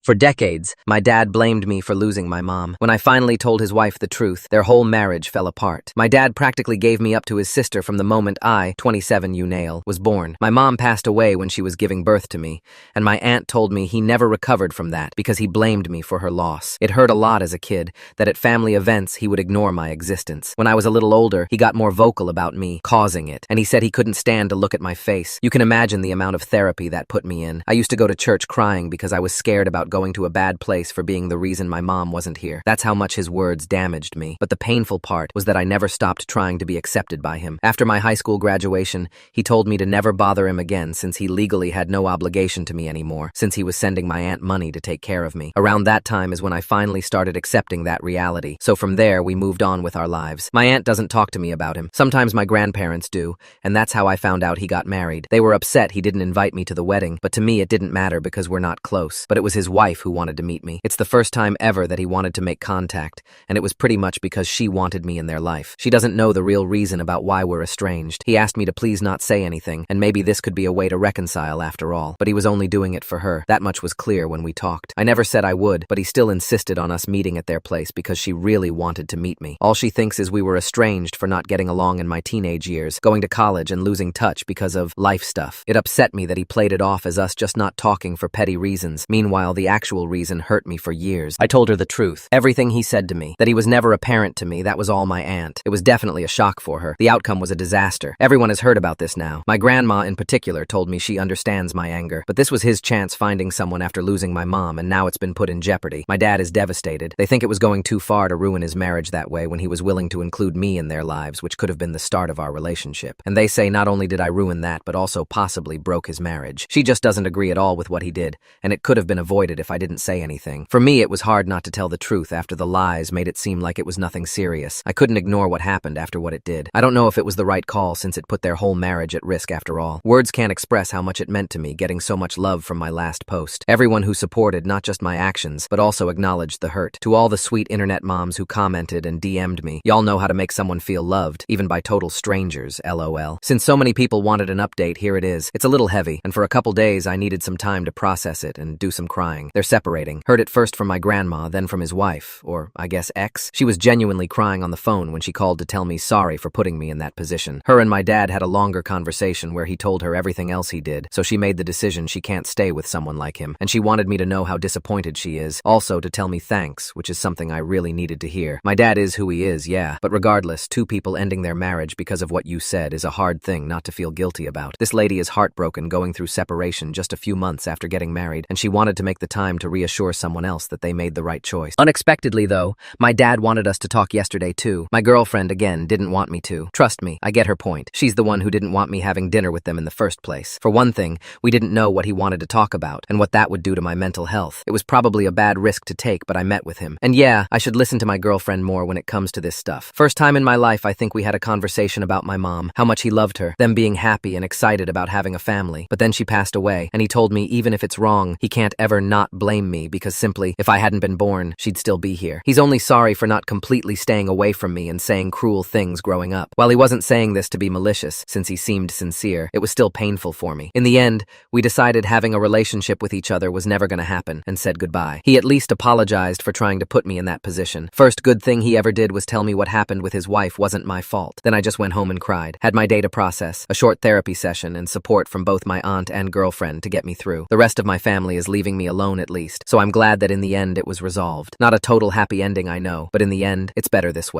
For decades, my dad blamed me for losing my mom. When I finally told his wife the truth, their whole marriage fell apart. My dad practically gave me up to his sister from the moment I, 27 Unail, was born. My mom passed away when she was giving birth to me, and my aunt told me he never recovered from that because he blamed me for her loss. It hurt a lot as a kid that at family events he would ignore my existence. When I was a little older, he got more vocal about me causing it, and he said he couldn't stand to look at my face. You can imagine the amount of therapy that put me in. I used to go to church crying because I was scared about going to a bad place for being the reason my mom wasn't here. That's how much his words damaged me. But the painful part was that I never stopped trying to be accepted by him. After my high school graduation, he told me to never bother him again since he legally had no obligation to me anymore, since he was sending my aunt money to take care of me. Around that time is when I finally started accepting that reality. So from there, we moved on with our lives. My aunt doesn't talk to me about him. Sometimes my grandparents do, and that's how I found out he got married. They were upset he didn't invite me to the wedding, but to me it didn't matter because we're not close. But it was his wife who wanted to meet me. It's the first time ever that he wanted to make contact, and it was pretty much because she wanted me in their life. She doesn't know the real reason about why we're estranged. He asked me to please not say anything, and maybe this could be a way to reconcile after all. But he was only doing it for her. That much was clear when we talked. I never said I would, but he still insisted on us meeting at their place because she really wanted to meet me. All she thinks is we were estranged for not getting along in my teenage years, going to college and losing touch because of life stuff. It upset me that he played it off as us just not talking for petty reasons. Meanwhile, the actual reason hurt me for years. I told her the truth. Everything he said to me. That he was never a parent to me, that was all my aunt. It was definitely a shock for her. The outcome was a disaster. Everyone has heard about this now. My grandma in particular told me she understands my anger. But this was his chance finding someone after losing my mom, and now it's been put in jeopardy. My dad is devastated. They think it was going too far to ruin his marriage that way when he was willing to include me in their lives, which could have been the start of our relationship. And they say not only did I ruin that, but also possibly broke his marriage. She just doesn't agree at all with what he did, and it could have been avoided if I didn't say anything. For me, it was hard not to tell the truth after the lies made it seem like it was nothing serious. I couldn't ignore what happened after what it did. I don't know if it was the right call since it put their whole marriage at risk after all. Words can't express how much it meant to me getting so much love from my last post. Everyone who supported not just my actions, but also acknowledged the hurt. To all the sweet internet moms who commented and DM'd me, y'all know how to make someone feel loved, even by total strangers, LOL. Since so many people wanted an update, here it is. It's a little heavy, and for a couple days I needed some time to process it and do some crying. They're separating. Heard it first from my grandma, then from his wife, or I guess ex. She was genuinely crying on the phone when she called to tell me sorry for putting me in that position. Her and my dad had a longer conversation where he told her everything else he did, so she made the decision she can't stay with someone like him, and she wanted me to know how disappointed she is, also to tell me thanks, which is something I really needed to hear. My dad is who he is, yeah, but regardless, two people ending their marriage because of what you said is a hard thing not to feel guilty about. This lady is heartbroken going through separation just a few months after getting married, and she wanted to make the time to reassure someone else that they made the right choice. Unexpectedly, though, my dad wanted us to talk yesterday too. My girlfriend, again, didn't want me to. Trust me, I get her point. She's the one who didn't want me having dinner with them in the first place. For one thing, we didn't know what he wanted to talk about and what that would do to my mental health. It was probably a bad risk to take, but I met with him. And yeah, I should listen to my girlfriend more when it comes to this stuff. First time in my life, I think we had a conversation about my mom, how much he loved her, them being happy and excited about having a family. But then she passed away, and he told me even if it's wrong, he can't ever not blame me because simply, if I hadn't been born, she'd still be here. He's only sorry for not completely staying away from me and saying cruel things growing up. While he wasn't saying this to be malicious, since he seemed sincere, it was still painful for me. In the end, we decided having a relationship with each other was never going to happen and said goodbye. He at least apologized for trying to put me in that position. First good thing he ever did was tell me what happened with his wife wasn't my fault. Then I just went home and cried. Had my day to process, a short therapy session, and support from both my aunt and girlfriend to get me through. The rest of my family is leaving me alone at least, so I'm glad that in the end it was resolved. Not a total happy ending, I know, but in the end, it's better this way.